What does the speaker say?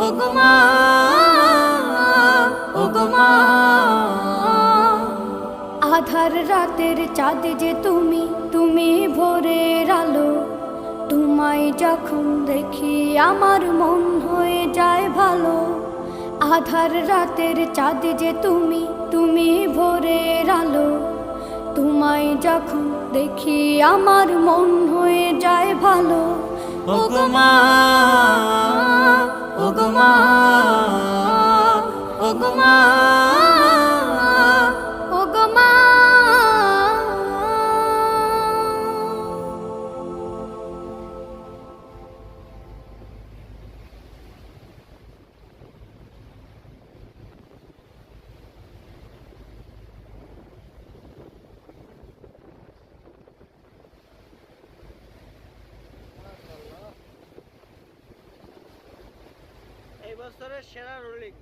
ওগো মা, ওগো মা। আধার রাতের চাঁদ যে তুমি, তুমি ভোরের আলো। তোমায় যখন দেখি আমার মন হয়ে যায় ভালো। আধার রাতের চাঁদ যে তুমি, তুমি ভোরের আলো। তোমায় যখন দেখি আমার মন হয়ে যায় ভালো। ওগো মা, ওগো মা, ওগো মা, ওগো মা। এই বছরের সেরা রোলিং।